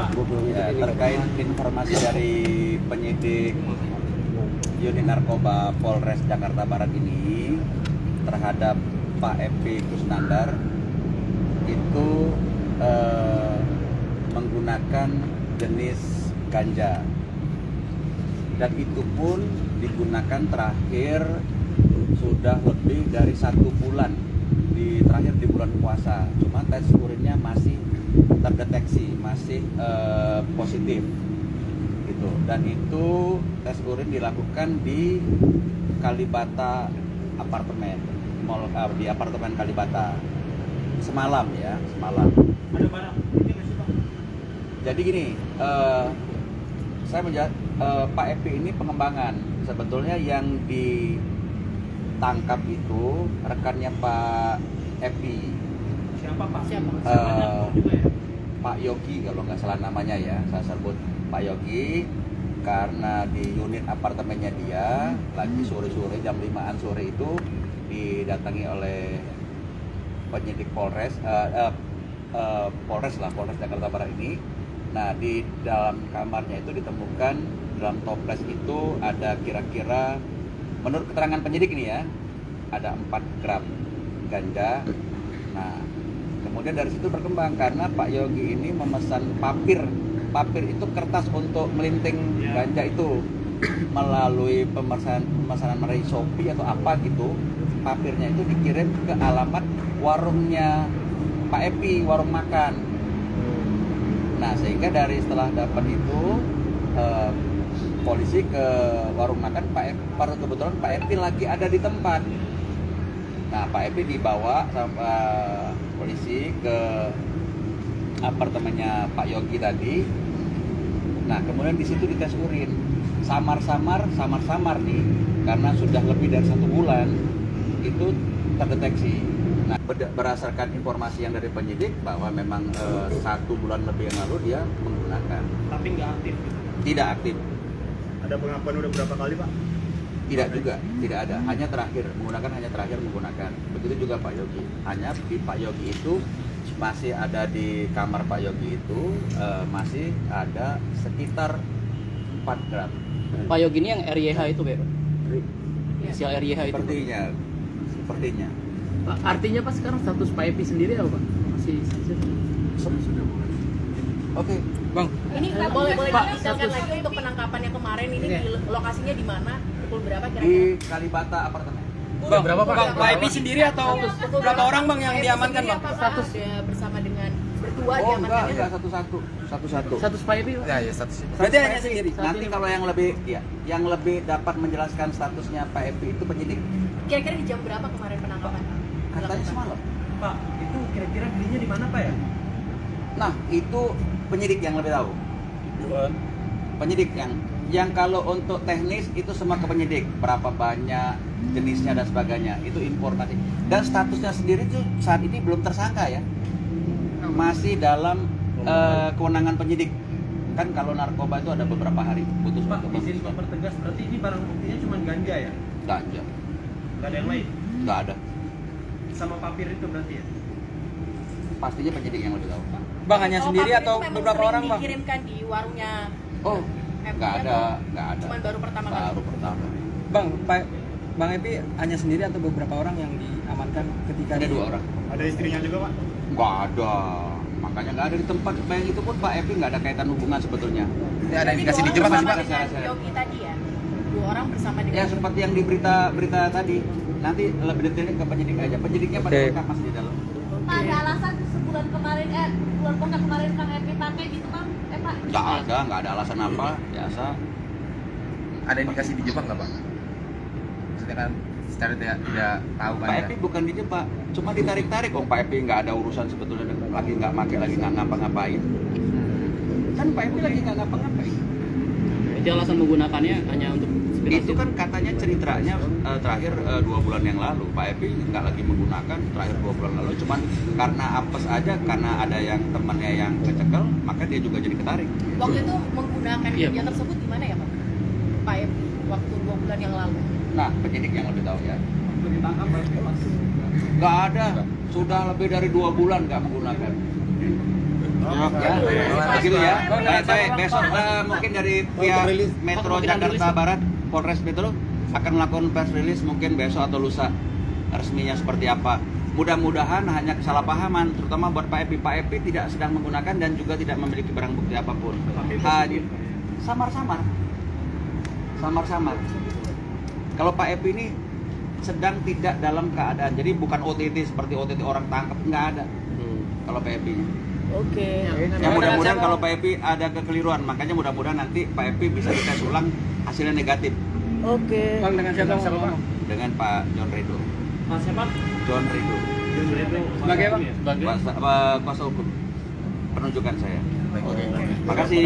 Ya, terkait informasi dari penyidik unit narkoba Polres Jakarta Barat ini terhadap Pak Epi Kusnandar itu menggunakan jenis ganja, dan itu pun digunakan terakhir sudah lebih dari 1 bulan, terakhir di bulan puasa. Cuma tes urinnya masih terdeteksi, masih positif gitu. Dan itu tes urin dilakukan di Kalibata apartemen, di apartemen Kalibata semalam ya, semalam. Ada barang bukti nggak sih, Pak? Jadi gini, saya menjawab, Pak Epi ini pengembangan. Sebetulnya yang ditangkap itu rekannya Pak Epi. Siapa, Pak? Siapa? Juga ya? Pak Yogi kalau nggak salah namanya ya, saya sebut Pak Yogi karena di unit apartemennya dia lagi sore-sore jam 5-an sore itu didatangi oleh penyidik Polres Jakarta Barat ini. Nah, di dalam kamarnya itu ditemukan dalam toples itu ada kira-kira, menurut keterangan penyidik ini ya, ada 4 gram ganja. Nah, kemudian dari situ berkembang karena Pak Yogi ini memesan papir itu kertas untuk melinting ganja itu melalui pemesanan melalui Shopee atau apa gitu. Papirnya itu dikirim ke alamat warungnya Pak Epi, warung makan. Nah, sehingga dari setelah dapat itu polisi ke warung makan Pak Epi, kebetulan Pak Epi lagi ada di tempat. Nah, Pak Epi dibawa sama polisi ke apartemennya Pak Yogi tadi. Nah, kemudian di situ dites urin. Samar-samar nih, karena sudah lebih dari 1 bulan itu terdeteksi. Nah, berdasarkan informasi yang dari penyidik bahwa memang 1 bulan lebih yang lalu dia menggunakan. Tapi nggak aktif gitu. Tidak aktif. Ada pengakuan udah berapa kali, Pak? Tidak juga, tidak ada. Hanya terakhir menggunakan. Begitu juga Pak Yogi. Hanya di Pak Yogi itu masih ada di kamar Pak Yogi itu masih ada sekitar 4 gram. Pak Yogi ini yang RYH itu, Pak? Inisial RYH itu. Sepertinya. Pak, artinya Pak sekarang status Pak Epi sendiri apa, Pak? Masih Sudah. Oke. Bang. Ini Pak, boleh Pak, detailkan lagi untuk penangkapan yang kemarin ini di lokasinya di mana? Pukul berapa Di kira-kira? Kalibata apartemen. Bang, berapa Pak? Pak Epi sendiri atau berapa orang Bang yang diamankan Bang? Status ya bersama dengan berdua Oh diamankannya. enggak, satu-satu. Status Pak Epi, Pak? Ya status. Berarti hanya sendiri. Nanti kalau yang lebih dapat menjelaskan statusnya Pak Epi itu penyidik. Kira-kira di jam berapa kemarin penangkapan? Katanya semalam. Pak, itu kira-kira belinya di mana, Pak ya? Nah, itu penyidik yang lebih tahu. Penyidik yang kalau untuk teknis itu semua ke penyidik, berapa banyak jenisnya dan sebagainya, itu informasi. Dan statusnya sendiri itu saat ini belum tersangka ya, masih dalam kewenangan penyidik. Kan kalau narkoba itu ada beberapa hari putus. Pak, izin mempertegas, berarti ini barang buktinya cuma ganja ya? Ganja, Nggak ada yang lain? nggak ada. Sama papir itu berarti ya? Pastinya penyidik yang lebih tahu. Bang hanya Kalau sendiri papir atau itu memang beberapa sering orang Bang? dikirimkan di warungnya. Oh, nggak ada. Cuman baru pertama kali. Baru pertama. Bang Epi hanya sendiri atau beberapa orang yang diamankan ketika Ada 2 orang. Ada istrinya juga, Pak? Nggak ada. Makanya nggak ada di tempat. Yang itu pun Pak Epi nggak ada kaitan hubungan sebetulnya. Ya, ada Berarti indikasi 2 di orang Jepang masih bersama Pak? dengan Yogi tadi ya? 2 orang bersama dengan Ya seperti yang di berita tadi. Nanti lebih detailnya ke penyidik aja. Penyidiknya pada Oke. lengkap masih di dalam. Pak, ada alasan sebulan kemarin bulan puasa kemarin Kang Epi pakai gitu Bang? Pak? Nggak ada alasan apa. Biasa. Ada indikasi di Jepang nggak Pak? Maksudnya kan secara tidak tahu kan Pak ya? Epi bukan di Jepang. Cuma ditarik-tarik. Pak Epi nggak ada urusan sebetulnya. Lagi nggak pakai, lagi nggak ngapa-ngapain. Kan Pak Epi lagi nggak ngapa-ngapain. Berarti alasan menggunakannya hanya untuk Itu kan katanya ceritanya terakhir 2 bulan yang lalu. Pak Epi nggak lagi menggunakan terakhir 2 bulan lalu. Cuman karena apes aja, karena ada yang temannya yang kecekel, maka dia juga jadi ketarik. waktu itu menggunakan Iya. media tersebut di mana ya Pak? Pak Epi, waktu 2 bulan yang lalu. Nah, penyidik yang lebih tahu ya. Waktu ditangkap berarti Mas? Nggak ada. Sudah lebih dari 2 bulan nggak menggunakan. Begitu ya. Baik, besok mungkin dari pihak Metro Jakarta Barat, Polres Metro akan melakukan press release mungkin besok atau lusa resminya seperti apa. Mudah-mudahan hanya kesalahpahaman, terutama buat Pak Epi. Pak Epi tidak sedang menggunakan dan juga tidak memiliki barang bukti apapun. Samar-samar. Kalau Pak Epi ini sedang tidak dalam keadaan, jadi bukan OTT seperti OTT orang tangkap, nggak ada. Kalau Pak Epi. Oke. Ya mudah-mudahan kalau Pak Epi ada kekeliruan, makanya mudah-mudahan nanti Pak Epi bisa dites ulang hasilnya negatif. Oke. Bang, dengan siapa Bang? Dengan Pak John Redo. Pak siapa? John Redo. Sebagai Bang? Kuasa hukum penunjukan saya. Oke. Makasih.